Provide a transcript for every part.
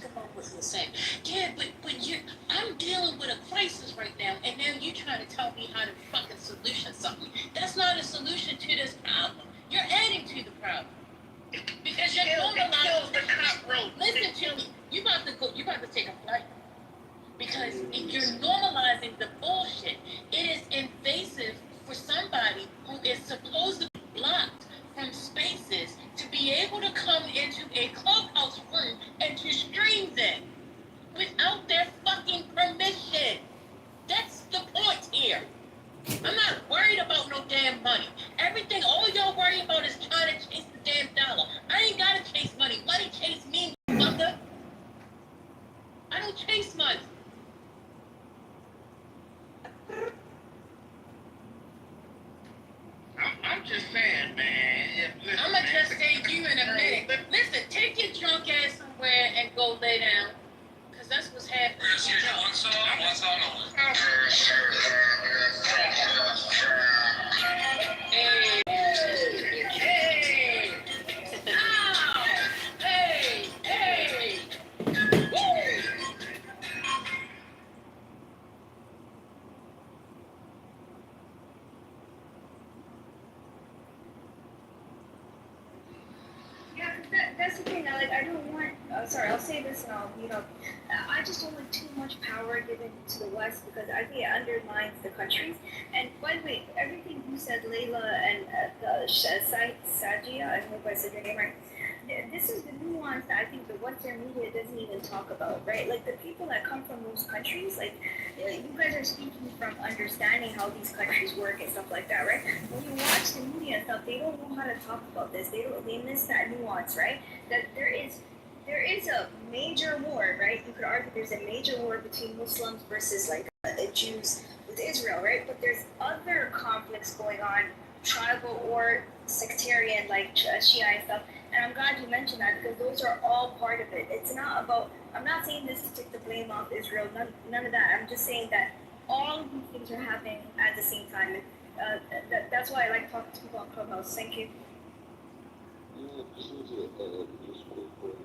think about what you're saying. Yeah, but I'm dealing with a crisis right now, and now you're trying to tell me how to fucking solution something. That's not a solution to this problem. You're adding to the problem. Because you're normalizing the cop road. Listen to me. You about to take a flight. Because if you're normalizing the bullshit, it is invasive for somebody who is supposed to be blocked from spaces to be able to come into a clubhouse room and to stream them without their fucking permission. That's the point here. I'm not worried about no damn money. Everything, all y'all worry about is trying to chase the damn dollar. I ain't gotta chase money. Money chase me, mother. I don't chase money. I'm just saying, man. I'm gonna just say you in a minute. But listen, take your drunk ass somewhere and go lay down. Cause that's what's happening. One song only. Hey. Hey. Ow. Hey. Hey. Woo. Yeah, that's the thing. I don't want. Sorry, I'll say this and I'll. I just don't want too much power given to the West because I think it undermines the countries. And by the way, everything you said, Layla and Sajia, I hope I said your name right. This is the nuance that I think the Western media doesn't even talk about, right? Like the people that come from those countries, like you guys are speaking from understanding how these countries work and stuff like that, right? When you watch the media and stuff, they don't know how to talk about this. They miss that nuance, right? That there is a major war, right? You could argue there's a major war between Muslims versus like the Jews with Israel, right? But there's other conflicts going on, tribal or sectarian, like Shia and stuff. And I'm glad you mentioned that because those are all part of it. It's not about, I'm not saying this to take the blame off Israel, none of that. I'm just saying that all of these things are happening at the same time. That's why I like talking to people on Clubhouse. Thank you. Yeah, this is just quick point.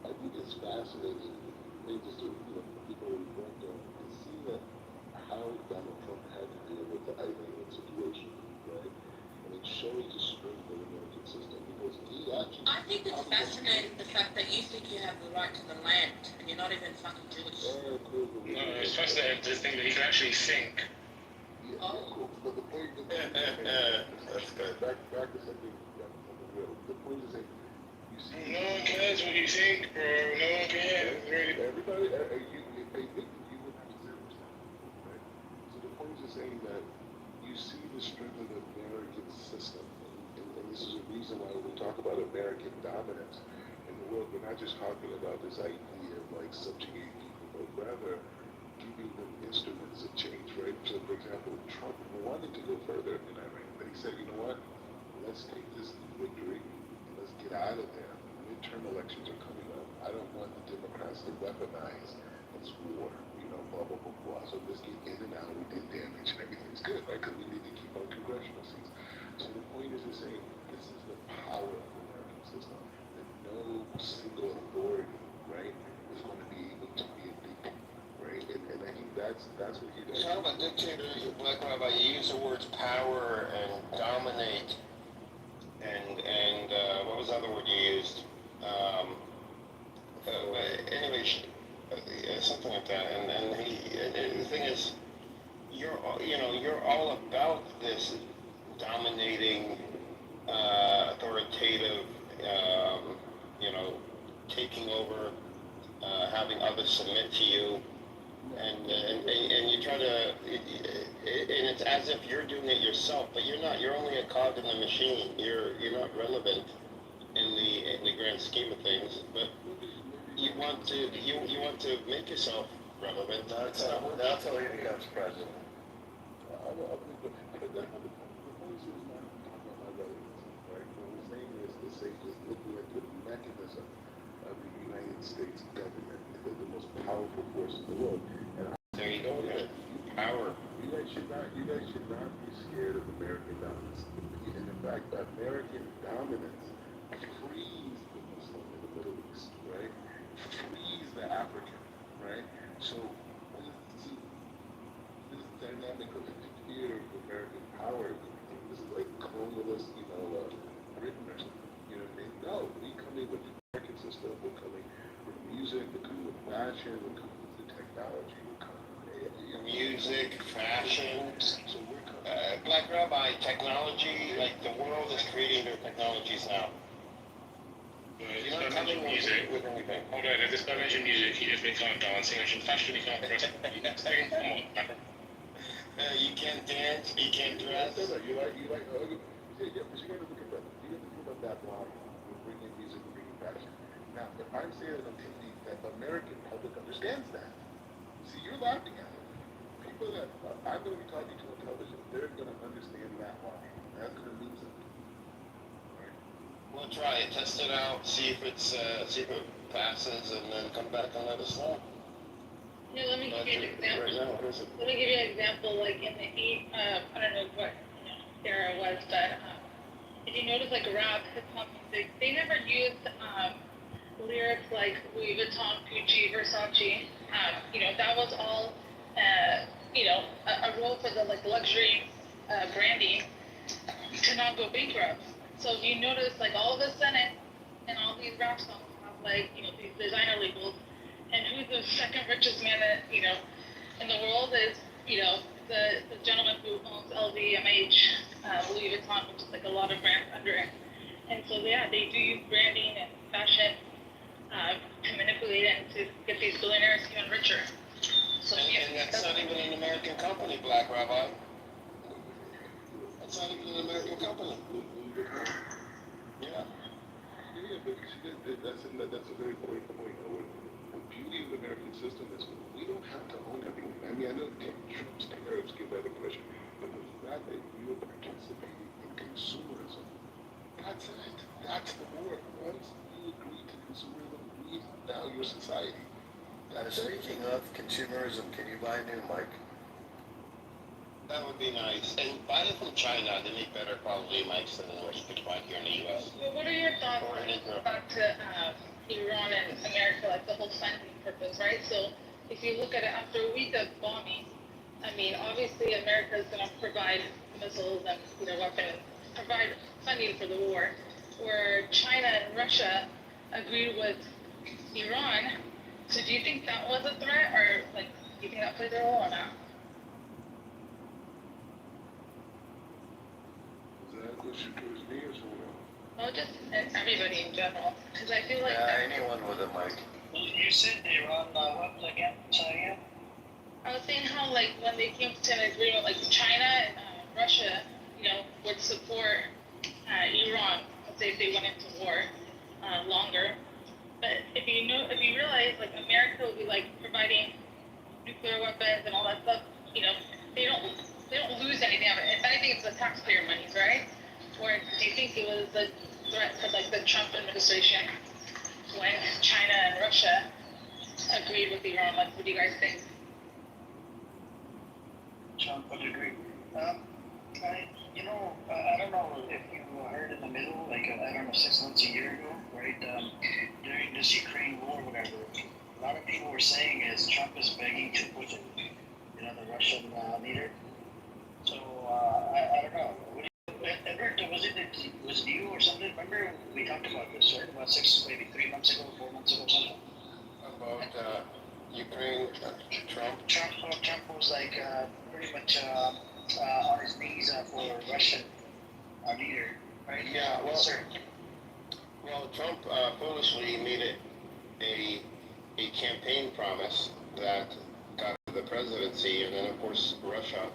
I think it's fascinating. People went there and see that how Donald Trump had to deal with the Iranian situation, right? And it shows the strength of the American system because he actually. I think it's fascinating the fact that you think you have the right to the land and you're not even fucking Jewish. No, it's fascinating to think that he can actually think. Yeah, cool. But the point is, that's good. Back to something real. The point is that you see. No one cares what you think, bro. No one cares. Really. Everybody, if they think that you would have 0%, right? So the point is saying that you see the strength of the American system, and this is a reason why we talk about American dominance in the world. We're not just talking about this idea of like subjugating people, but rather giving them instruments of change, right? So, for example, Trump wanted to go further in Iran, but he said, you know what? Let's take this victory and let's get out of there. Midterm elections are coming up. I don't want the Democrats to weaponize this war, blah, blah, blah, blah. So let's get in and out. We did damage and everything's good, right? Because we need to keep our congressional seats. So the point is to say, this is the power of the American system. That no single authority, right, is going to be able to be a dictator, right? And I think that's what he does. Talk about dictators, Black Rabbi, you use the words power and dominate, and what was the other word you used? Anyway, something like that. And the thing is, you're all about this dominating, authoritative, taking over, having others submit to you. And you try to, and it's as if you're doing it yourself, but you're not. You're only a cog in the machine. You're not relevant in the grand scheme of things. But you want to make yourself relevant. That's how he becomes president. The point is not talking about relevancy, right? What we're saying is to say just looking at the mechanism of the United States government, the most powerful force in the world. And there you go, power. You guys should not be scared of American dominance. And in fact, American dominance frees the Muslim in the Middle East, right? music. With anything. Hold on, if this guy mentioned music, he definitely can't dance. He mentioned fashion, he can't dress. Come on, man. You can't dance, you can't dress. Yeah, but you gotta look at that. You gotta think about that line. We're bringing music, we're bringing fashion. Now, if I'm saying it on TV, that the American public understands that. See, you're laughing at it. People that I'm going to be talking to on television, they're going to understand that line. That's going to mean something. Right? We'll try it, test it out, see if it passes, and then come back and let us know. Here, let me give you an example. Right now, what is it? Let me give you an example, like in the I don't know what era it was, but if you notice, like rap, hip hop music, they never used lyrics like Louis Vuitton, Gucci, Versace. That was all a role for the like luxury branding to not go bankrupt. So if you notice, like all of a sudden, and all these rap songs have like these designer labels. And who's the second richest man that, in the world is, the gentleman who owns LVMH, Louis Vuitton, which is like a lot of brands under it. And so, yeah, they do use branding and fashion to manipulate it and to get these billionaires even richer. So, And that's not even an American company, Black Rabbi. That's not even an American company. Yeah. Yeah, but see, that's a very important point. The beauty of the American system is we don't have to own everything. I mean, I know Trump's tariffs give that impression, but the fact that you are participating in consumerism, that's it. That's the war. Once you agree to consumerism, we value your society. And speaking of consumerism, can you buy a new mic? That would be nice. And buy it from China. They make better quality mics than what you could find here in the U.S. Well, what are your thoughts Or in Israel. back to Iran and America, like the whole funding purpose, right? So if you look at it after a week of bombing, I mean, obviously America is going to provide missiles and weapons, provide funding for the war. Where China and Russia agreed with Iran. So do you think that was a threat, or like do you think that played a role or not? Is that a question towards me or someone else? Well, just everybody in general, because I feel like Anyone with a mic. You said Iran weapons again, Syria? I was saying how like when they came to an agreement, like China and Russia, would support Iran, let's say if they went into war longer. But if you realize like America will be like providing nuclear weapons and all that stuff, they don't lose anything. If anything, it's the taxpayer monies, right? Or do you think it was a threat for like the Trump administration when China and Russia agreed with Iran? Like, what do you guys think? Trump would agree. I don't know if you heard in the middle, like, I don't know, 6 months, a year ago, right, during this Ukraine war, whatever, a lot of people were saying is Trump is begging to Putin, the Russian leader. So, I don't know. Edward, was it you or something? Remember we talked about this, right? About 3 months ago, 4 months ago, something. About Ukraine, Trump. Trump was like pretty much on his knees for Russian leader, right? Yeah, well, Sir. Well, Trump foolishly made it a campaign promise that got the presidency, and then of course Russia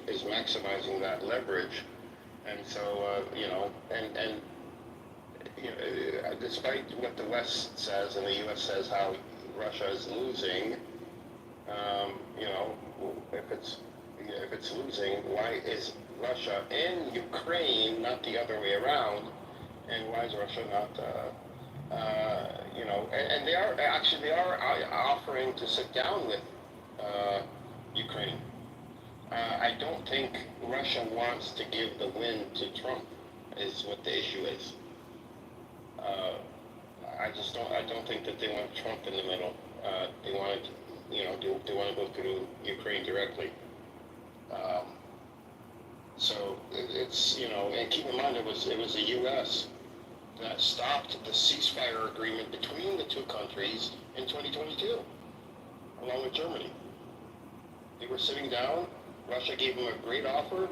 is maximizing that leverage, and so despite what the West says and the U.S. says how Russia is losing, if it's losing, why is Russia in Ukraine, not the other way around, and why is Russia not, and they are offering to sit down with Ukraine. I don't think Russia wants to give the win to Trump, is what the issue is. I don't think that they want Trump in the middle. They want to go through Ukraine directly. So it's, and keep in mind it was the U.S. that stopped the ceasefire agreement between the two countries in 2022, along with Germany. They were sitting down. Russia gave them a great offer.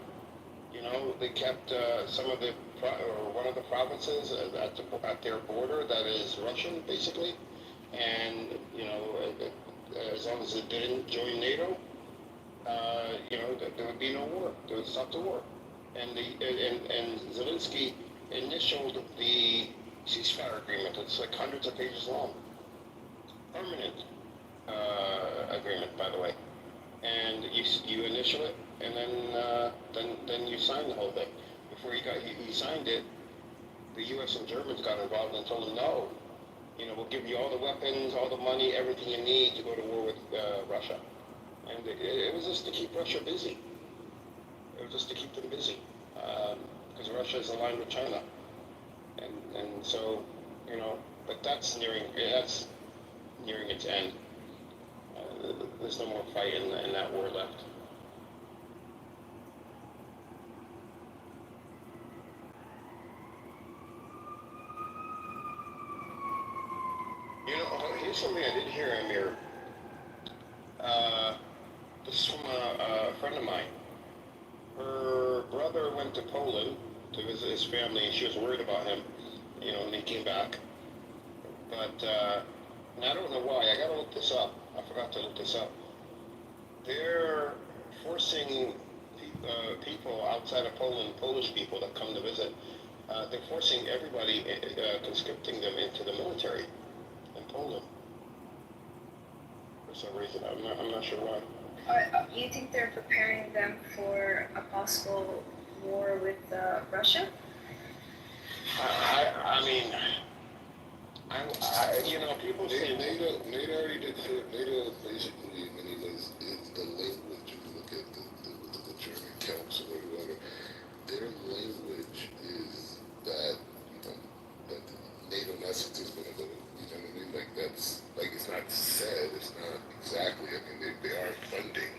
They kept some of the or one of the provinces at their border that is Russian, basically. And, you know, as long as it didn't join NATO, you know, there would be no war. There would stop the war. And Zelensky initialed the ceasefire agreement. It's like hundreds of pages long. Permanent agreement, by the way. And you initial it, and then you sign the whole thing. Before he signed it, the U.S. and Germans got involved and told him, no, you know, we'll give you all the weapons, all the money, everything you need to go to war with Russia. And it was just to keep Russia busy. It was just to keep them busy, because Russia is aligned with China. And so, you know, but that's nearing its end. There's no more fight in that war left. You know, here's something I did hear, Amir. This is from a friend of mine. Her brother went to Poland to visit his family, and she was worried about him, you know, when he came back. But, and I don't know why, I gotta look this up. I forgot to look this up. They're forcing people outside of Poland, Polish people that come to visit, they're forcing everybody, conscripting them into the military in Poland. For some reason, I'm not sure why. You think they're preparing them for a possible war with Russia? I mean, you know, people say NATO already did it. NATO basically, I mean, is the language. If you look at the German council or whatever, their language is that, you know, that the NATO message is going to go. You know what I mean? Like that's like it's not said. It's not exactly. I mean, they are funding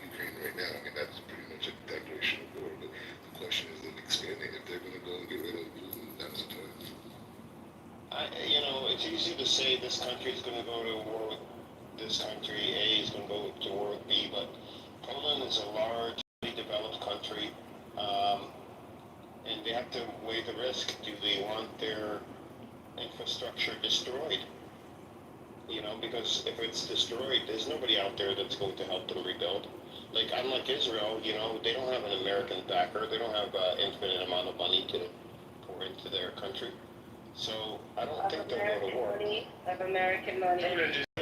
Ukraine right now. I mean, that's pretty much a declaration of war. But the question is then expanding. If they're going to go and get rid of Putin, that's the time. you know, it's easy to say this country is going to go to war with this country, A is going to go to war with B, but Poland is a large, developed country, and they have to weigh the risk. Do they want their infrastructure destroyed? You know, because if it's destroyed, there's nobody out there that's going to help them rebuild. Like, unlike Israel, you know, they don't have an American backer. They don't have an infinite amount of money to pour into their country. So I don't think they'll go to war. Of American money. Poland is, I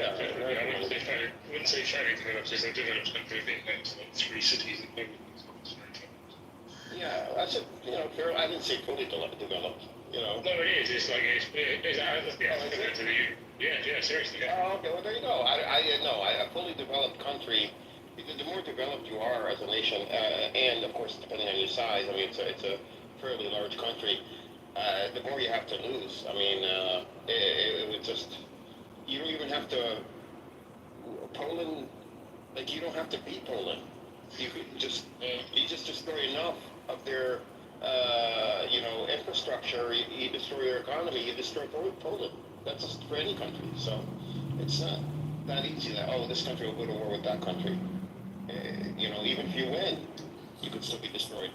wouldn't say fairly developed, it's a developed country, I think that's like 3 cities in Poland. Yeah, that's it. You know, I didn't say fully developed. You know. No, it is. It's like yeah, seriously. Yeah. Oh, okay. Well, there you go. A fully developed country. Because the more developed you are as a nation, and of course, depending on your size, I mean, it's a fairly large country. The more you have to lose. I mean, it would just. You don't even have to. Poland, like you don't have to beat Poland. You just destroy enough of their infrastructure. You destroy their economy. You destroy Poland. That's just for any country. So it's not that easy. That this country will go to war with that country. Even if you win, you could still be destroyed.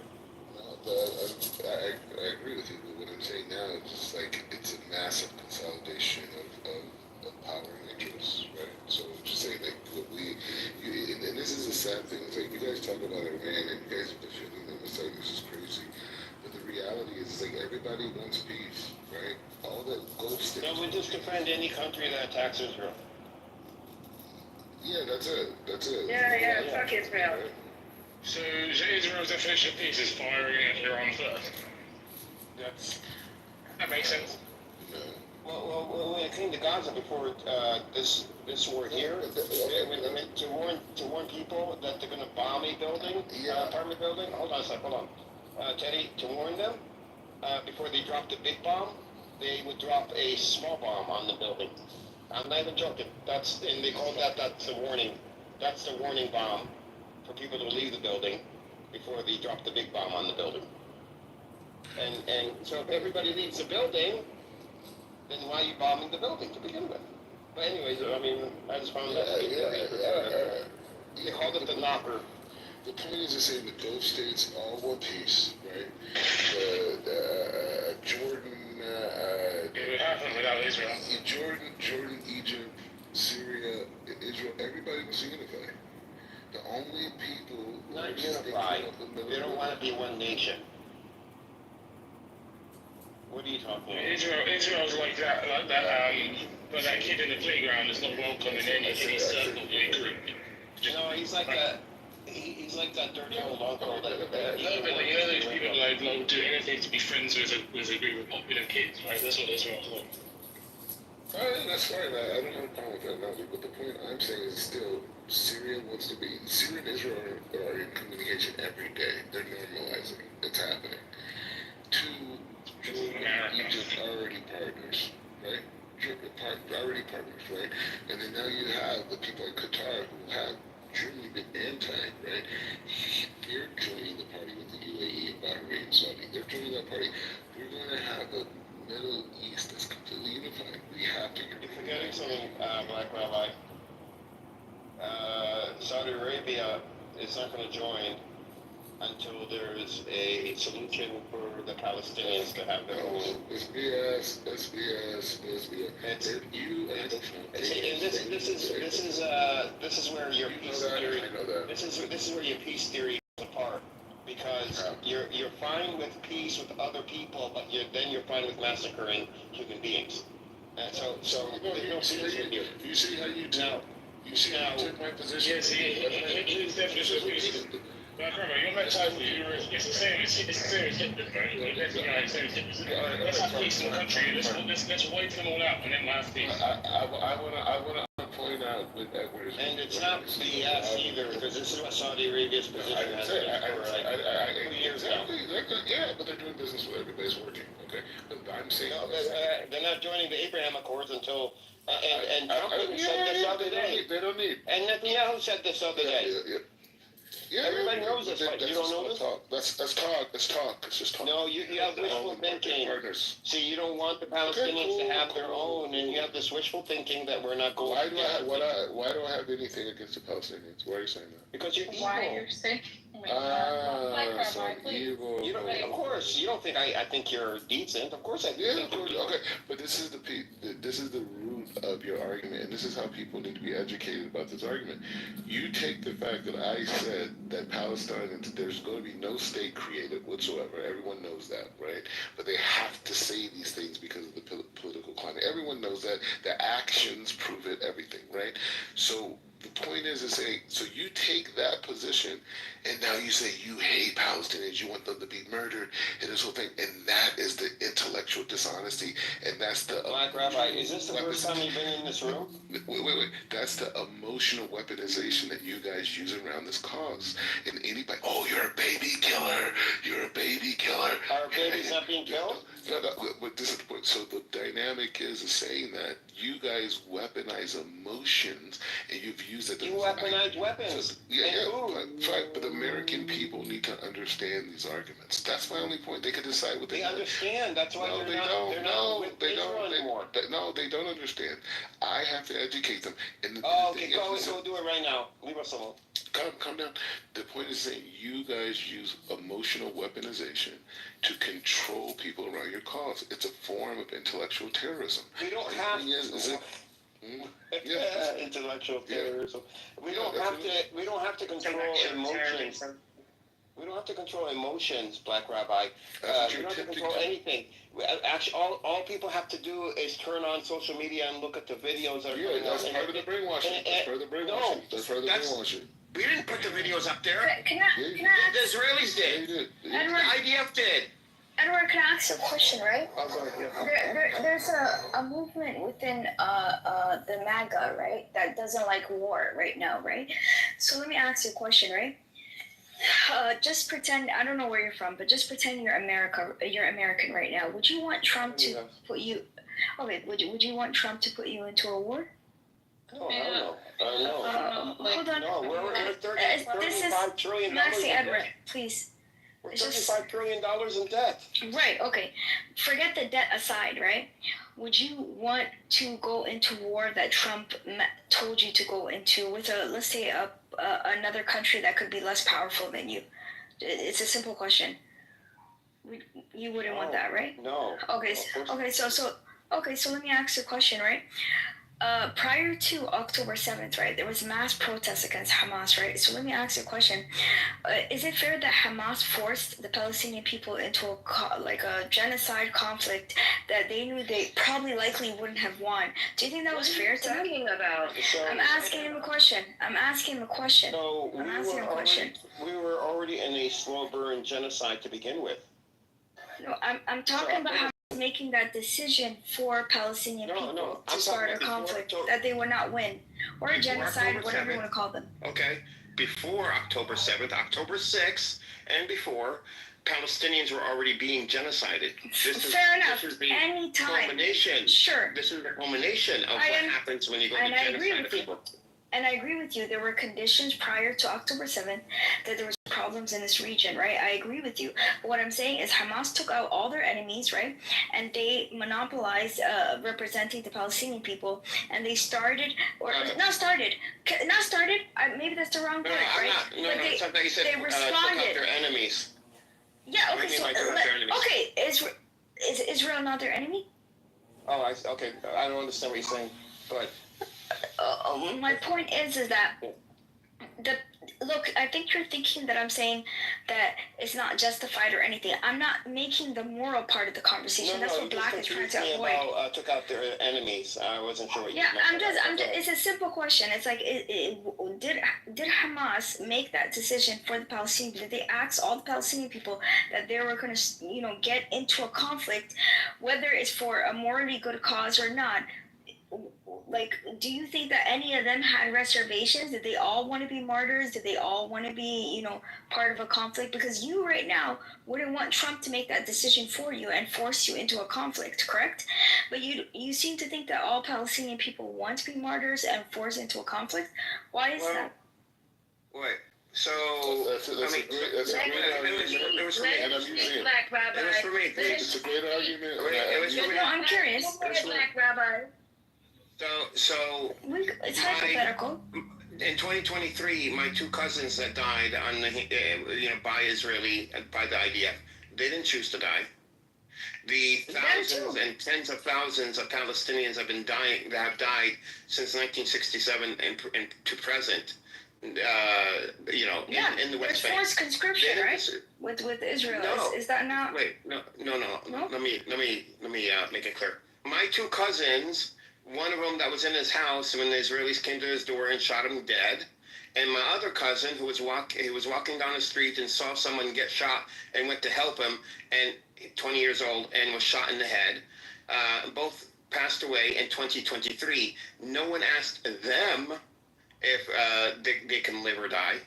No, but I agree with you. But what I'm saying now is just like it's a massive consolidation of power and interests, right? So I'm just saying, like, and this is a sad thing. It's like you guys talk about Iran and you guys are defending them. It's like this is crazy. But the reality is, like, everybody wants peace, right? All the Gulf states. No, we just defend any country that attacks Israel. Yeah, that's it. Yeah, fuck Israel. Right? So Israel's definition of peace is firing at Iran first. That makes sense. No. Well, when it came to Gaza before this war here, to warn people that they're going to bomb a building, apartment building. Hold on a second, hold on. Teddy, to warn them before they drop the big bomb, they would drop a small bomb on the building. I'm not even joking. And they call that's the warning. That's the warning bomb for people to leave the building before they drop the big bomb on the building. And so if everybody leaves the building, then why are you bombing the building to begin with? But anyways, I mean, I just found that. They called it the knocker. The point is to say the Gulf states all one piece, right? Jordan, It would happen without Israel. Jordan, Egypt, Syria, Israel, everybody was unified. The only people who Not are sticking unified. up the They don't want to be one nation. What are you talking about? Israel's like that, but that kid in the playground is not welcome in any city circle group. No, he's like that. He's like that dirty old uncle that. No, but you know those people like will do anything to be friends with a group of popular kids, right? That's what Israel's like. That's fine. I don't have a problem with that analogy, but the point I'm saying is still Syria and Israel are in communication every day. They're normalizing. It's happening. Two, Jordan and Egypt already partners, right? Already partners, right? And then now you have the people in Qatar who have generally been anti, right? They're joining the party with the UAE and Bahrain and Saudi. They're joining that party. We're going to have a Middle East that's completely unified. We have to get You're forgetting something, Black Rabbi. Saudi Arabia is not going to join until there is a solution for the Palestinians to have their own. It's BS. It's BS. It's BS. This is where your peace theory. This is where your peace theory is apart, because you're fine with peace with other people, but you're fine with massacring human beings. And so you don't see this with you. You see how you took. You see how you took my position. Yes, his definition of peace. But remember, your mentality, it's the same as Hitler, right? Let's have peace in the country. Let's wipe them all out and then we'll have peace. I want to point out with Edwards. And it's not BS either, because this is what Saudi Arabia's position has been for like 2 years now. Yeah, but they're doing business with everybody's working. Okay, but I'm saying no, they're not joining the Abraham Accords until. And Trump said this other day. They don't need. And Netanyahu said this other day. Yeah, everybody knows this, but you don't know this? That's talk. It's just talk. No, you have wishful thinking. See, you don't want the Palestinians to have their own, and you have this wishful thinking that we're not going to get. Why do I have anything against the Palestinians? Why are you saying that? Because you're evil. Why you're saying? So evil. You don't, of course, you don't think I think you're decent. Of course I do. Yeah, of course. Okay, but this is the root of your argument, and this is how people need to be educated about this argument. You take the fact that I said that Palestine, there's going to be no state created whatsoever. Everyone knows that, right? But they have to say these things because of the political climate. Everyone knows that. The actions prove it, everything, right? So the point is to say, so you take that position, and now you say you hate Palestinians, you want them to be murdered, and this whole thing, and that is the intellectual dishonesty, and that's the... Black Rabbi, is this the first time you've been in this room? Wait. That's the emotional weaponization that you guys use around this cause. And anybody, oh, you're a baby killer, you're a baby killer. Our baby's not being killed? No, but this is the point. So the dynamic is saying that you guys weaponize emotions, and you've used it. You weaponize weapons. But the American people need to understand these arguments. That's my only point. They can decide what they understand. That's why they don't understand. I have to educate them. And okay, go do it right now. Leave us alone. Calm down. The point is saying you guys use emotional weaponization to control people around your cause. It's a form of intellectual terrorism. We don't have intellectual terrorism. We don't have to control emotions. We don't have to control emotions, Black Rabbi. We don't have to control anything. Actually, all people have to do is turn on social media and look at the videos that are coming out. That's part of the brainwashing. That's part of the brainwashing. We didn't put the videos up there. Can I the Israelis did. The IDF did. Edward, can I ask a question, right? There's a movement within the MAGA, right, that doesn't like war right now, right? So let me ask you a question, right? Just pretend, I don't know where you're from, but just pretend you're American right now. Would you want Trump to put you? Okay, would you want Trump to put you into a war? No, no. Hold on. No, we're $35 trillion Maxie, in Edward, debt. please. We're $35 trillion in debt. Right. Okay. Forget the debt aside, right? would you want to go into war that Trump told you to go into with let's say another country that could be less powerful than you? It's a simple question. You wouldn't want that, right? No. Okay. So let me ask you a question, right? Prior to October 7th, right, there was mass protests against Hamas, right? So let me ask you a question. Is it fair that Hamas forced the Palestinian people into a genocide conflict that they knew they probably likely wouldn't have won? Do you think that was fair to them? Talking about. I'm asking him a question. So we were already in a slow burn genocide to begin with. No, I'm talking about how making that decision for Palestinian people to start a conflict that they would not win, or a genocide, whatever you want to call them. Okay, before October 7th, October 6th, and before, Palestinians were already being genocided. Fair enough. Anytime. Culmination. Sure. This is the culmination of what happens when you go to genocide people. And I agree with you. There were conditions prior to October 7th that there was problems in this region, right? I agree with you. But what I'm saying is Hamas took out all their enemies, right? And they monopolized representing the Palestinian people. And they started, maybe that's the wrong word, right? It's not that you said they responded. Took out their enemies. Yeah, okay, so, okay, is Israel not their enemy? Oh, okay, I don't understand what you're saying, but... my point is that look, I think you're thinking that I'm saying that it's not justified or anything. I'm not making the moral part of the conversation. That's what Black is trying to avoid. Took out their enemies. I wasn't sure what you meant. It's a simple question. It's like, did Hamas make that decision for the Palestinians? Did they ask all the Palestinian people that they were going to, get into a conflict, whether it's for a morally good cause or not? Like, do you think that any of them had reservations? Did they all want to be martyrs? Did they all want to be, part of a conflict? Because you right now wouldn't want Trump to make that decision for you and force you into a conflict, correct? But you seem to think that all Palestinian people want to be martyrs and forced into a conflict. Why is that? Wait. So that's a great argument. It was for me. It's It's a great argument. It was for me. No, I'm curious. Black rabbi. So it's hypothetical. In 2023, my two cousins that died on the by the IDF, they didn't choose to die. The thousands and tens of thousands of Palestinians have died since 1967 and to present. In the West Bank. Forced conscription, right? With Israel, no. Is that not? Wait, no. Let me make it clear. My two cousins. One of them that was in his house when the Israelis came to his door and shot him dead, and my other cousin who was walking down the street and saw someone get shot and went to help him, and 20 years old and was shot in the head. Both passed away in 2023. No one asked them if they can live or die.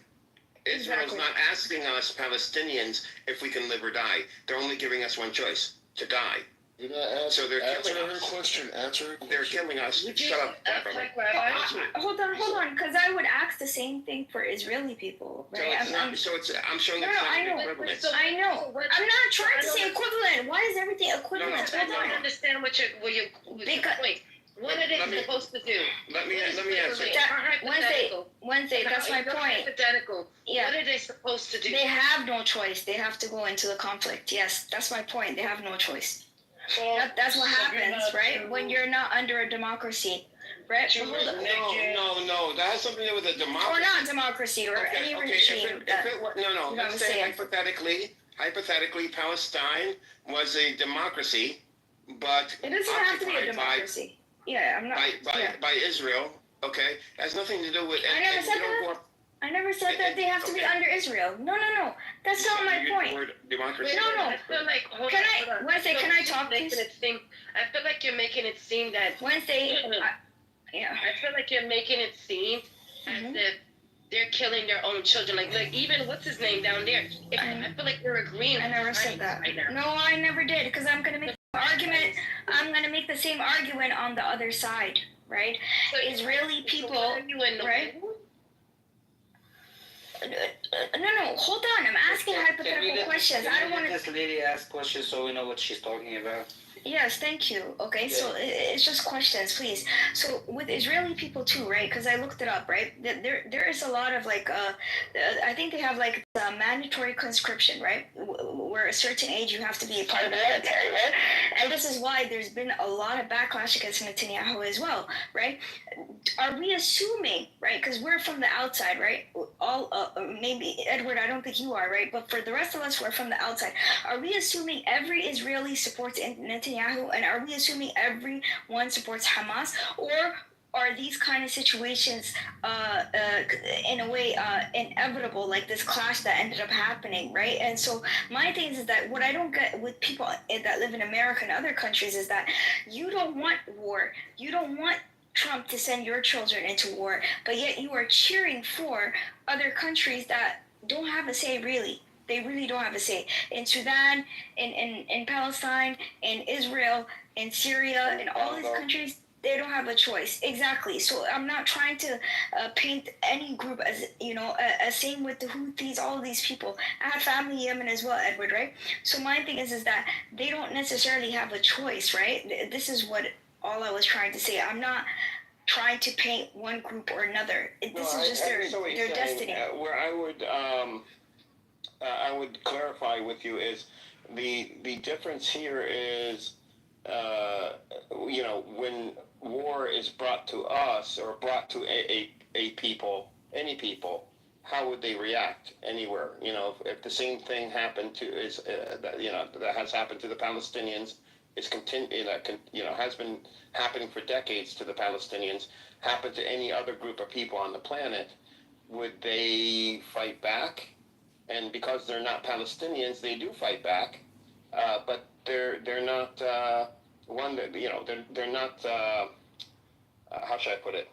Israel's not asking us Palestinians if we can live or die. They're only giving us one choice: to die. You're not so they're answer killing her us. question. Answer her question. They're killing us. Shut up, Hold on, because I would ask the same thing for Israeli people, right? I'm showing no, I know. I know. I'm not trying to say equivalent. Why is everything equivalent? I don't understand what you're what are they supposed to do? Let me answer. Wednesday, that's my point. Hypothetical. Yeah. What are they supposed to do? They have no choice. They have to go into the conflict. Yes, that's my point. They have no choice. That's what happens, right? When you're not under a democracy, right? No. That has something to do with a democracy. Or not democracy, or any regime. Let's say hypothetically, Palestine was a democracy, but it doesn't have to be a democracy. I'm not. By Israel, okay? It has nothing to do with. I never said that they have to be under Israel. No. That's not my point. Democracy. No. I feel like, Wednesday, can I talk, please? I feel like you're making it seem that... Wednesday, I feel like you're making it seem as if they're killing their own children. Like even, what's his name down there? I feel like you're agreeing. I never said that. Right now. No, I never did, because I'm going to make the same argument on the other side, right? So Israeli people, right? No, hold on. I'm asking hypothetical questions. I don't want to. This lady ask questions so we know what she's talking about. Yes, thank you. Okay, so it's just questions, please. So with Israeli people too, right? Because I looked it up, right? There is a lot of like, I think they have like the mandatory conscription, right? Where a certain age you have to be a part of the military, right? And this is why there's been a lot of backlash against Netanyahu as well, right? Are we assuming, right? Because we're from the outside, right? All maybe Edward, I don't think you are, right? But for the rest of us who are from the outside, are we assuming every Israeli supports Netanyahu, and are we assuming everyone supports Hamas, or are these kind of situations in a way inevitable, like this clash that ended up happening, right? And so my thing is that what I don't get with people that live in America and other countries is that you don't want war, you don't want Trump to send your children into war, but yet you are cheering for other countries that don't have a say, really. They really don't have a say. In Sudan, in Palestine, in Israel, in Syria, in all these countries, they don't have a choice. Exactly. So I'm not trying to paint any group as, as same with the Houthis, all of these people. I have family in Yemen as well, Edward, right? So my thing is that they don't necessarily have a choice, right? This is what all I was trying to say. I'm not trying to paint one group or another. This is just their destiny. Where I would clarify with you is the difference here is, when war is brought to us or brought to a people, any people, how would they react anywhere? If the same thing happened to that has happened to the Palestinians, has been happening for decades to the Palestinians, happened to any other group of people on the planet, would they fight back? And because they're not Palestinians, they do fight back, but they're not one that they're not. How should I put it?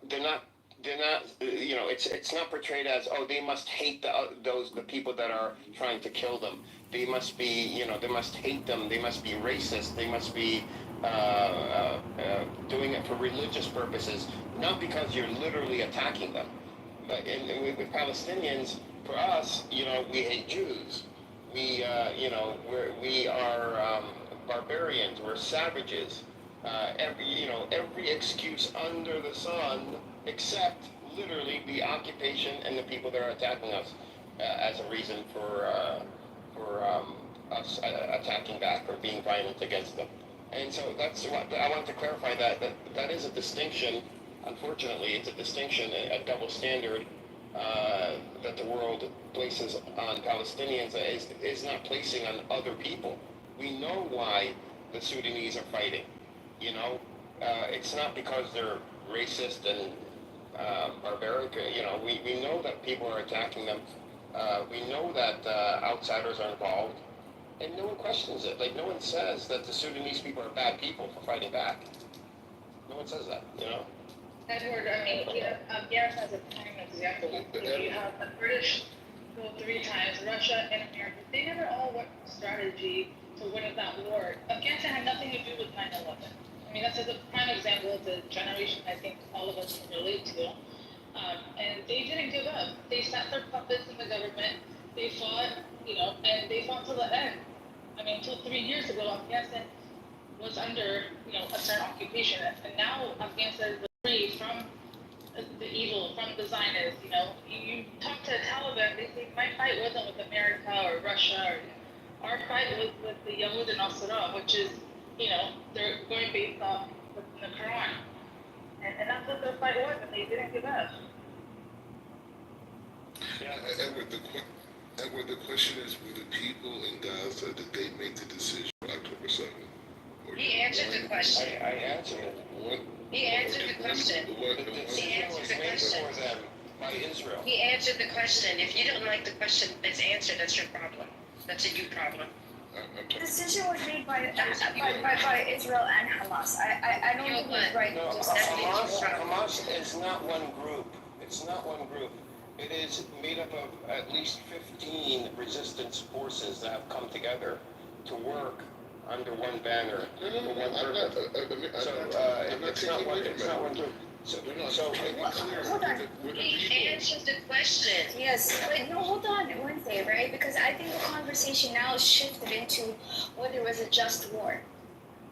They're not. It's not portrayed as, oh, they must hate the people that are trying to kill them. They must be, they must hate them. They must be racist. They must be doing it for religious purposes, not because you're literally attacking them. But with Palestinians, for us, we hate Jews. We are barbarians. We're savages. Every excuse under the sun, except literally the occupation and the people that are attacking us as a reason for us attacking back or being violent against them. And so that's what I want to clarify, that is a distinction. Unfortunately, it's a distinction, a double standard that the world places on Palestinians is not placing on other people. We know why the Sudanese are fighting. It's not because they're racist and barbaric. We know that people are attacking them. We know that outsiders are involved, and no one questions it. Like, no one says that the Sudanese people are bad people for fighting back. No one says that. Edward, Gareth has a prime example. You have the British go 3 times, Russia and America. They never all worked strategy to win that war. Afghanistan had nothing to do with 9/11. That's a prime example of the generation I think all of us can relate to. And they didn't give up. They sat their puppets in the government. They fought, and they fought till the end. Until 3 years ago, Afghanistan was under, a certain occupation. And now Afghanistan is free from the evil, from the Zionists. You talk to the Taliban, they say, my fight wasn't with America or Russia. Our fight was with the Yahud and Al-Sarraf, which is, they're going based off the Quran. And that's what their fight was, and they didn't give up. Edward, the question is, were the people in Gaza, did they make the decision for October 7th? He answered the question. I answered it. He answered the question. He answered the question. By Israel. He answered the question. If you don't like the question that's answered, that's your problem. That's a you problem. The decision was made by Israel and Hamas. I don't think it's right. No, Hamas is not one group. It's not one group. It is made up of at least 15 resistance forces that have come together to work under one banner for one purpose. So it's not one group. So they're not. So, Hold on. He answered the question. Yes, but no, hold on, Wednesday, right? Because I think the conversation now is shifted into whether it was a just war,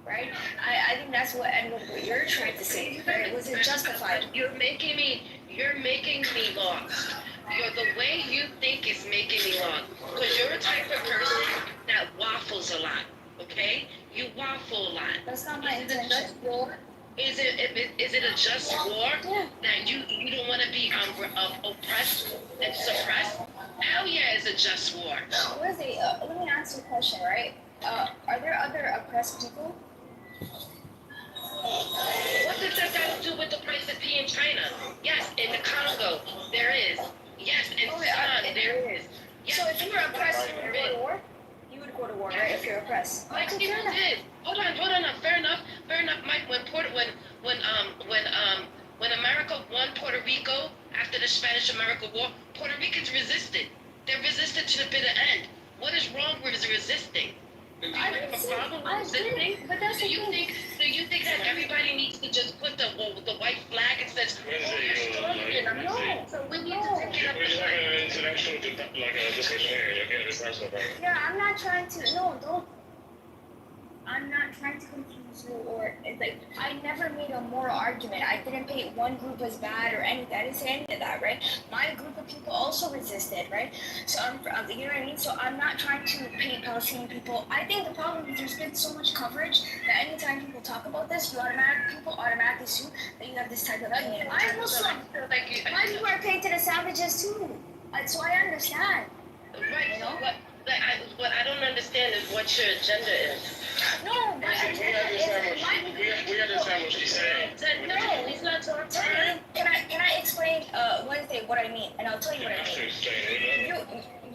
right? I think that's what and what you're trying to say, right? Was it justified? You're making me lost. The way you think is making me lost. Because you're a type of person that waffles a lot, okay? You waffle a lot. That's not my Is it a intention. just war? Is it a just war Yeah. that you don't want to be oppressed and suppressed? Hell yeah, it's a just war. Wednesday, let me ask you a question, right? Are there other oppressed people? What does that got to do with the price of tea in China? Yes, in the Congo, there is. Yes, in Sudan, there is. Yes, So if you were oppressed, you would there go is. to war? You would go to war, right? If you're oppressed. Like Okay, people fair enough. did. Hold on. Fair enough. Mike. When America won Puerto Rico after the Spanish American War, Puerto Ricans resisted. They resisted to the bitter end. What is wrong with resisting? Do you have a problem with resisting? But that's Do the you thing. think that everybody needs to just put the white flag and says, "Oh, you're stronger than I'm not." So we need to take it up. We're just having an intellectual, discussion here. Okay, this is not Yeah, I'm not trying to. No, don't. I'm not trying to confuse you or it's like I never made a moral argument. I didn't paint one group as bad or anything. I didn't say any of that, right? My group of people also resisted, right? So you know what I mean. So I'm not trying to paint Palestinian people. I think the problem is there's been so much coverage that anytime people talk about this, people automatically assume that you have this type of opinion. I'm Muslim. My people are painted as savages too. So I understand. Right. You know? What I don't understand is what your agenda is. No, my We agenda is we understand what she's saying. No, he's not talking. Can I explain one thing what I mean, and I'll tell you what I mean.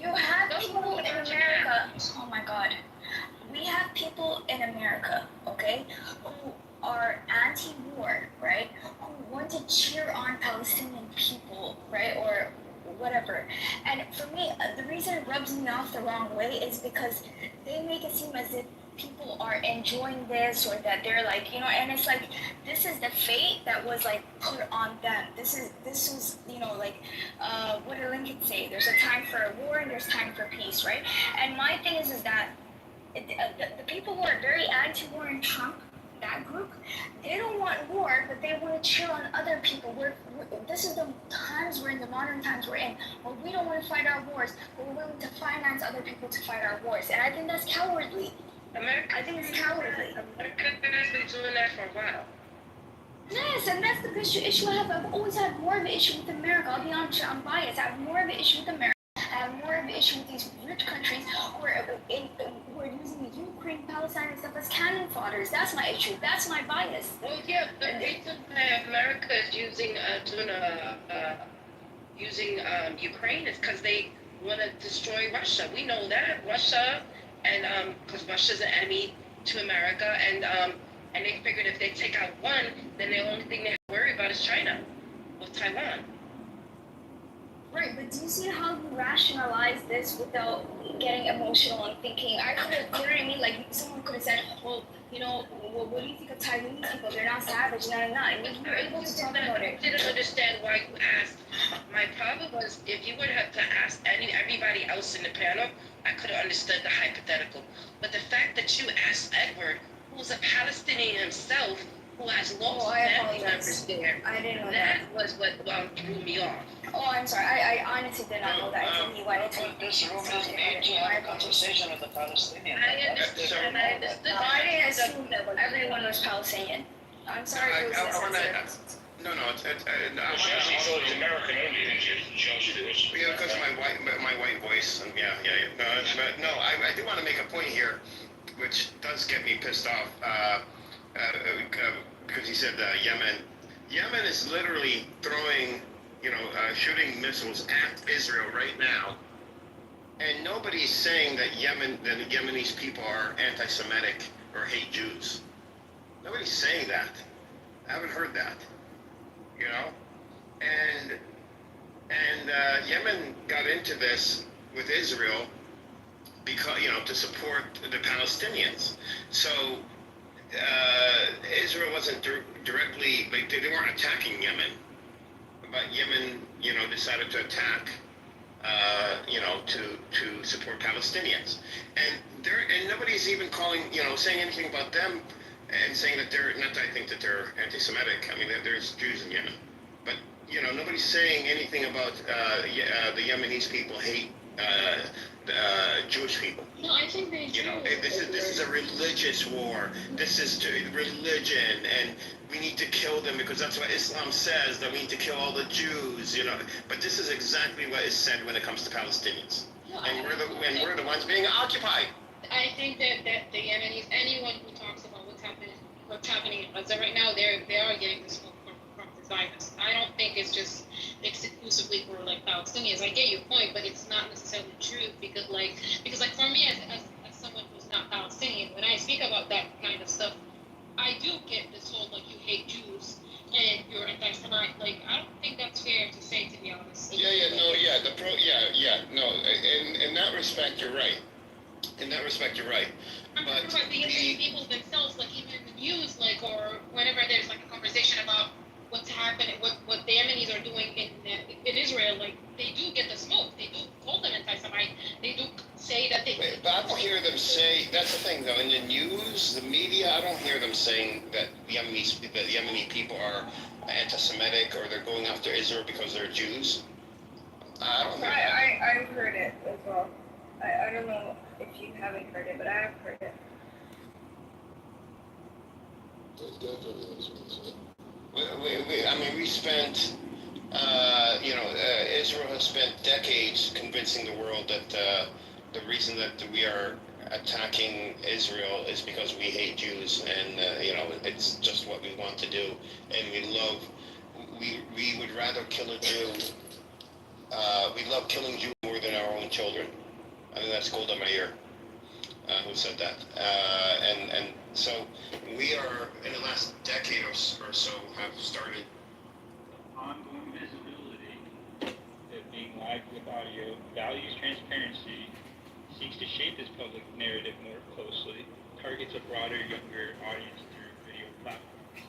You have people in America. Oh my God, we have people in America, okay, who are anti-war, right? Who want to cheer on Palestinian people, right, or whatever. And for me, the reason it rubs me off the wrong way is because they make it seem as if people are enjoying this or that they're like, you know, and it's like this is the fate that was like put on them. This was, you know, like what did Lincoln say? There's a time for war and there's time for peace, right? And my thing is that the people who are very anti-war in Trump, that group, they don't want war, but they want to cheer on other people. This is the times we're in, the modern times we're in, where we don't want to fight our wars, but we're willing to finance other people to fight our wars. And I think that's cowardly. I think it's cowardly. America has been doing that for a while. Yes, and that's the issue I have. I've always had more of an issue with America. I'll be honest, I'm biased. I have more of an issue with America. I have more of an issue with these rich countries who are using Ukraine, Palestine, and stuff as cannon fodders. That's my issue. That's my bias. Well, yeah, the reason why America is using Ukraine is because they want to destroy Russia. We know that Russia, and because Russia's an enemy to America, and they figured if they take out one, then the only thing they have to worry about is China with Taiwan. Right, but do you see how you rationalize this without getting emotional and thinking? I could have, you know what I mean? Like, someone could have said, well, you know, well, what do you think of Taiwanese people? They're not savage, and you were able to talk about it. I didn't understand why you asked. My problem was, if you would have to ask everybody else in the panel, I could have understood the hypothetical. But the fact that you asked Edward, who's a Palestinian himself, who has lost family members there, I didn't know that was what threw me off. Oh, I'm sorry. I honestly did not know that. I think he wanted to. This room is made to have a conversation with the Palestinians. I understood. I No, I didn't assume that everyone was Palestinian. I'm sorry. It was insensitive. No, it's She thought it was American only, didn't she? yeah, because of my white voice, and yeah. No, I do want to make a point here, which does get me pissed off, because he said Yemen. Yemen is literally throwing, shooting missiles at Israel right now, and nobody's saying that the Yemenis people are anti-Semitic or hate Jews. Nobody's saying that. I haven't heard that. And Yemen got into this with Israel because to support the Palestinians. So Israel wasn't directly, like, they weren't attacking Yemen, but Yemen, decided to attack, to support Palestinians. And nobody's even saying anything about them and saying that not that I think that they're anti-Semitic. I mean, there's Jews in Yemen. But, nobody's saying anything about the Yemenis people hate Jewish people. No, I think they do. This is a religious war. This is religion, and we need to kill them because that's what Islam says, that we need to kill all the Jews, But this is exactly what is said when it comes to Palestinians. No, And we're the ones being occupied. I think that the Yemenis, anyone who talks about what's happening in Gaza right now, they are getting the smoke from the Zionists. I don't think it's just exclusively for like Palestinians. I get your point, but it's not necessarily true because for me as someone who's not Palestinian, when I speak about that kind of stuff, I do get this whole like you hate Jews and you're anti-Semite. Like I don't think that's fair to say, to be honest. In that respect, you're right. In that respect, you're right. I'm talking about the Yemeni people themselves, like even in the news, like or whenever there's like a conversation about what's happening, what the Yemenis are doing in Israel, like they do get the smoke. They do call them anti-Semite. They do say that they. But I don't hear them say. That's the thing, though. In the news, the media, I don't hear them saying that the Yemeni people are anti-Semitic or they're going after Israel because they're Jews. I don't hear that. I've heard it as well. I don't know if you haven't heard it, but I have heard it. We spent, Israel has spent decades convincing the world that the reason that we are attacking Israel is because we hate Jews, and it's just what we want to do, and we would rather kill a Jew. We love killing Jews more than our own children. I think that's Golda Meir who said that. And so we are, in the last decade or so, have started ongoing visibility, being live with audio, values transparency, seeks to shape this public narrative more closely, targets a broader, younger audience through video platforms.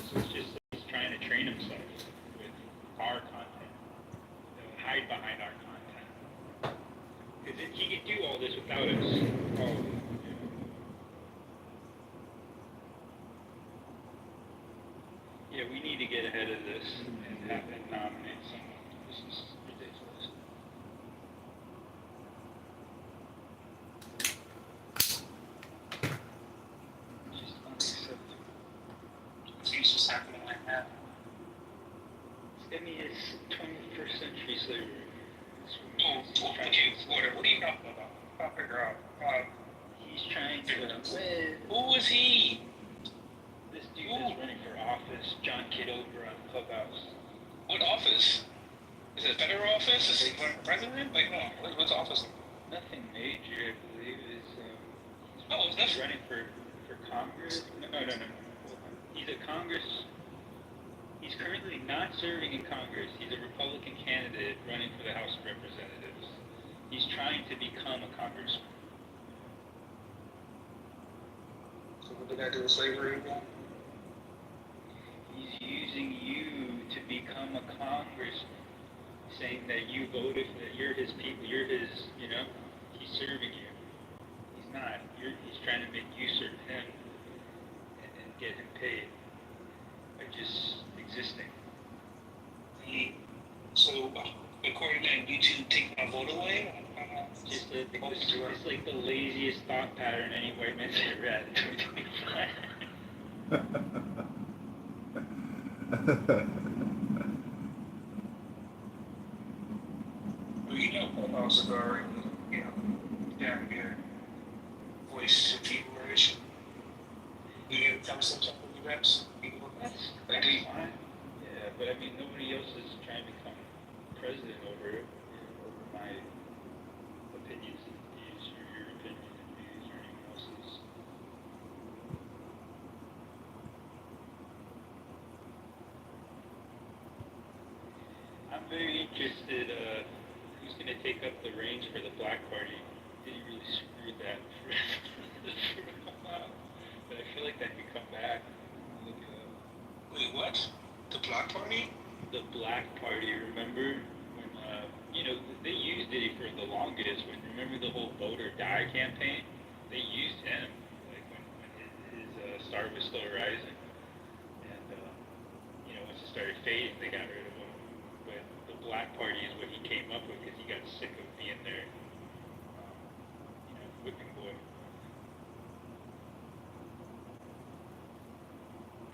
So it's trying to train himself with our content, hide behind our content. Because he could do all this without us. Yeah, we need to get ahead of this and have them nominate someone. This is ridiculous. Just unacceptable. What's just happening like that? I mean, it's 21st century slavery. Okay, what are you talking about? I'll figure out. He's trying to. Who is he? This dude is running for office, John Kitover on Clubhouse. What office? Is it a federal office? Is he running for president? Like, no, what's office? Nothing major, I believe. He's running for Congress. No. He's a Congress. He's currently not serving in Congress. He's a Republican candidate running for the House of Representatives. He's trying to become a congressman. So what did that do with slavery again? He's using you to become a congressman, saying that you voted, that you're his people, you're his, he's serving you. He's not. He's trying to make you serve him and get him paid by just existing. So, according to that, YouTube take my vote away? It's like the laziest thought pattern any white man's ever had in 2025. Well, Clubhouse is already, down here. Voice to people, right? You get a conversation with you guys? That's fine. Yeah, but I mean, nobody else is trying to become president over my opinions and views, or your opinion and views, or anyone else's. I'm very interested, who's going to take up the reins for the Black Party. Did he really screw that for a while? But I feel like that could come back. Wait, what? The Black Party? The Black Party, remember? When, they used Diddy for the longest. Remember the whole Vote or Die campaign? They used him, like, when his star was still rising. And, once it started fading, they got rid of him. But the Black Party is what he came up with because he got sick of being their, whipping boy.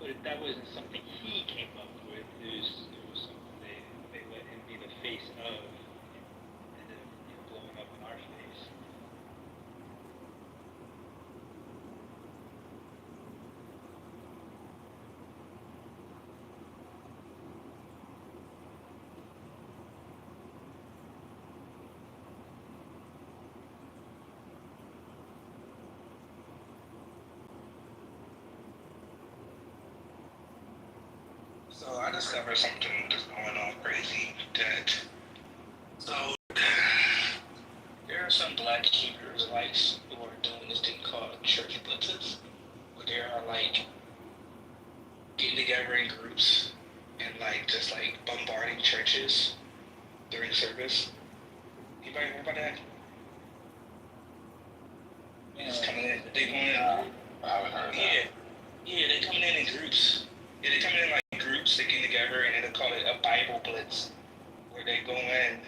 But that wasn't something he came up with. It was something they let him be the face of, and then blowing up in our face. So I discovered something that's going on crazy that so there are some black Hebrew Israelites who are doing this thing called church blitzes, where they are like getting together in groups and like just like bombarding churches during service. Anybody heard about that? It's coming in. They going in. I haven't heard that. Yeah, they coming in groups. Yeah, they coming in like groups. They get together and they call it a Bible blitz, where they go in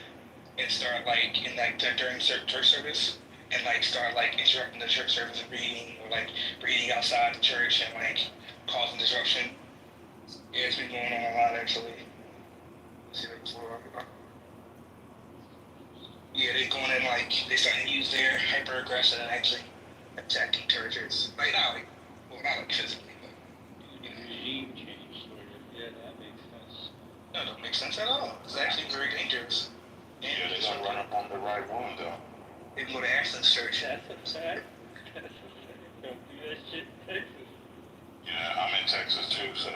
and start like in like during church service and like start like interrupting the church service and reading or like reading outside the church and like causing disruption. Yeah, it's been going on a lot actually. Let's see what yeah, they going in like they starting to use their hyper aggressive and actually attacking churches. Like not like well not like physically, but Regime change, sort of. Yeah, that makes sense. no, don't make sense at all. It's actually very dangerous. Yeah, they don't run up on the right one though. They can go to Ashland's church. That's upsetting. Don't do that shit in Texas. Yeah, I'm in Texas too, so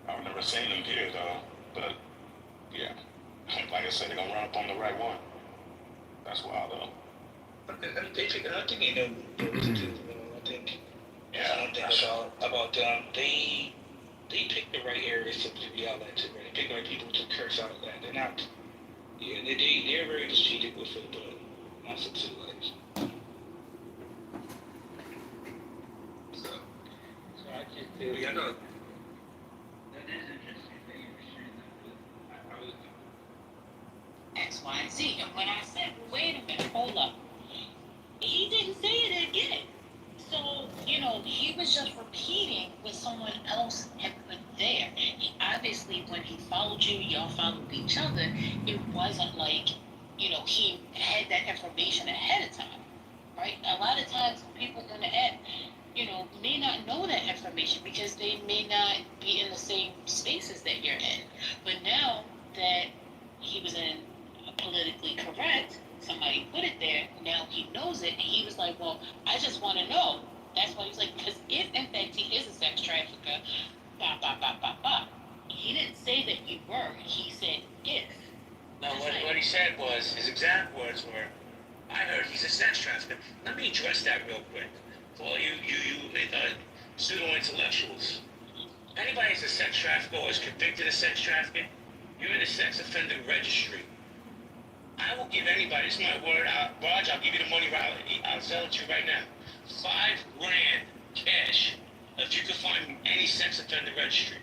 I've never seen them here though. But yeah, like I said, they're gonna run up on the right one. That's wild though. They figured. I think they know what to do. I think. Yeah, I don't think about them. They pick the right areas to yell at. Right? They pick the right people to curse out at. They're not. Yeah, they're very strategic with it, but not so civilized. So I just feel yeah, no. that is interesting that you were sharing that with. I was X, Y, and Z. And when I said, wait a minute, hold up, he didn't say it again. So, he was just repeating what someone else had put there. Obviously, when he followed you, y'all followed each other, it wasn't like, he had that information ahead of time, right? A lot of times, people on the app, may not know that information because they may not be in the same spaces that you're in. But now that he was in politically correct, somebody put it there, now he knows it, and he was like, well, I just want to know. That's why he was like, because if in fact he is a sex trafficker, blah, blah, blah, blah, blah. He didn't say that you were, he said if. No, what he said was, his exact words were, I heard he's a sex trafficker. Let me address that real quick. For all you pseudo-intellectuals. Anybody who's a sex trafficker or is convicted of sex trafficking, you're in the sex offender registry. I will give anybody, this is my word, Raj, I'll give you the money, I'll sell it to you right now. $5 grand cash if you can find any sex offender registry.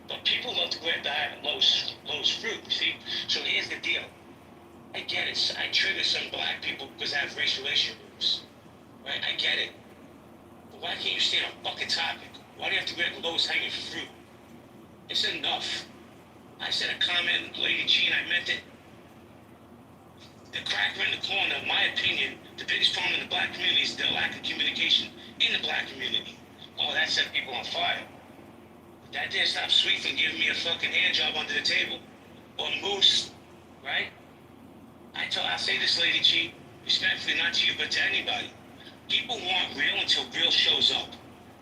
But people love to grab the lowest fruit, see? So here's the deal. I get it. I trigger some black people because I have race relation groups. Right? I get it. But why can't you stay on a fucking topic? Why do you have to grab the lowest hanging fruit? It's enough. I said a comment, Lady G, and I meant it. The cracker in the corner, in my opinion, the biggest problem in the black community is the lack of communication in the black community. Oh, that set people on fire. But that didn't stop Sweet from giving me a fucking hand job under the table. Or Moose, right? I'll say this, Lady G, respectfully, not to you, but to anybody. People want real until real shows up.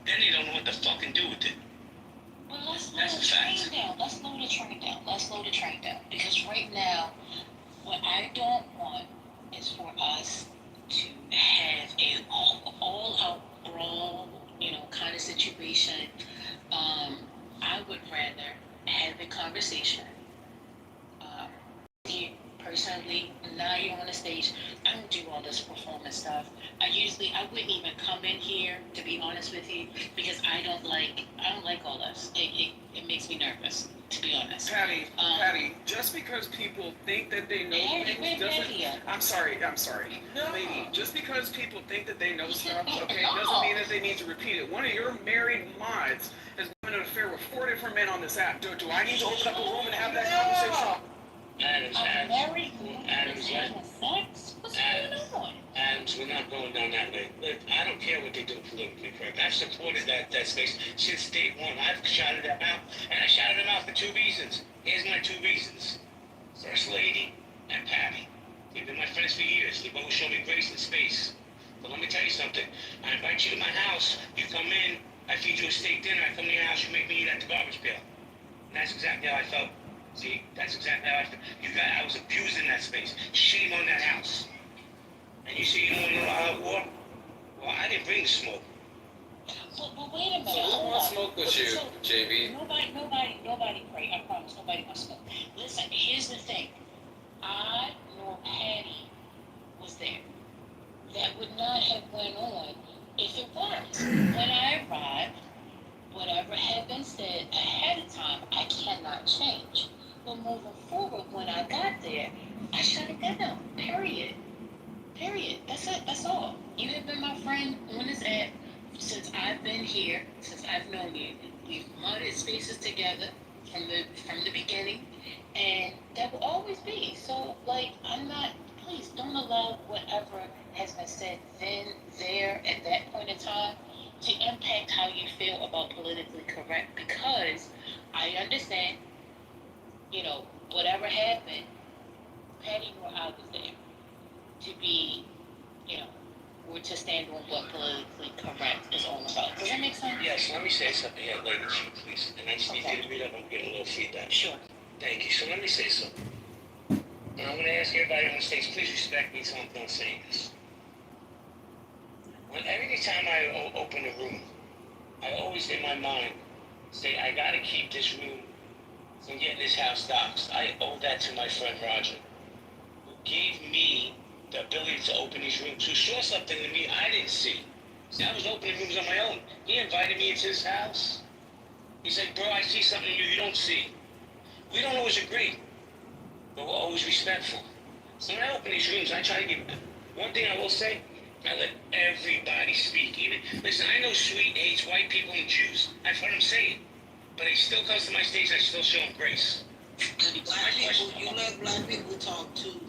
Then they don't know what to fucking do with it. Well, let's slow the train down. Let's slow the train down. Because right now, what I don't want is for us to have a all-out brawl, kind of situation. would rather have a conversation. Uh, you personally, now you're on the stage. I don't do all this performance stuff. I wouldn't even come in here, to be honest with you, because I don't like all this. It makes me nervous, to be honest. Patty, just because people think that they know things doesn't. I'm sorry. No. Lady, just because people think that they know stuff, okay, doesn't mean that they need to repeat it. One of your married mods has been in an affair with 4 different men on this app. Do I need to open up a room and have that conversation? Adams, Married. Adams, Having sex? What's going on? Adams, we're not going down that way. Look, I don't care what they do politically correct. I've supported that space since day one. I've shouted them out, and I shouted them out for 2 reasons. Here's my 2 reasons. First Lady and Patty. They've been my friends for years. They both show me grace and space. But let me tell you something. I invite you to my house. You come in. I feed you a steak dinner. I come to your house. You make me eat at the garbage pail. And that's exactly how I felt. See, that's exactly how I felt. I was abused in that space. Shame on that house. And you say you don't want to know how it war? Well, I didn't bring the smoke. But wait a minute. So who wants smoke with you, So, JB? Nobody pray. I promise nobody wants smoke. Listen, here's the thing. I nor Patty was there. That would not have went on if it was. When I arrived, whatever had been said ahead of time, I cannot change. But moving forward, when I got there, I shut it down. Period. That's it. That's all. You have been my friend on this app since I've been here, since I've known you. We've modded spaces together from the beginning, and that will always be. So, like, I'm not. Please don't allow whatever has been said then, there, at that point in time, to impact how you feel about politically correct. Because I understand, whatever happened, Patty knew I was there to be, or to stand on what politically correct is all about. Does that make sense? Yes, let me say something here, lady, please. And I just need you to read up. I'm getting a little feedback. Sure. Thank you. So let me say something. And I'm going to ask everybody on the stage, please respect me so I'm done saying this. Every time I open a room, I always in my mind say, I got to keep this room from getting this house doxxed. I owe that to my friend Roger, who gave me the ability to open these rooms, who saw something in me I didn't see. See, I was opening rooms on my own. He invited me into his house. He said, bro, I see something in you don't see. We don't always agree, but we're always respectful. So when I open these rooms, I try to give one thing I will say, I let everybody speak. Listen, I know Sweet hates white people and Jews. I've heard him say it. But he still comes to my stage, I still show him grace. Black people, you let black people talk too.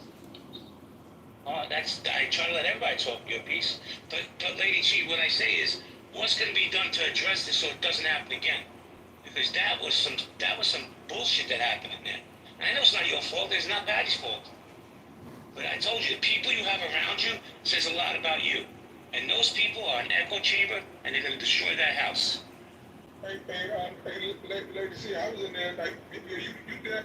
I try to let everybody talk your piece. But Lady G, what I say is, what's going to be done to address this so it doesn't happen again? Because that was some bullshit that happened in there. And I know it's not your fault. It's not Patty's fault. But I told you, the people you have around you says a lot about you. And those people are an echo chamber, and they're going to destroy that house. Hey, Lady C, I was in there, like, you there,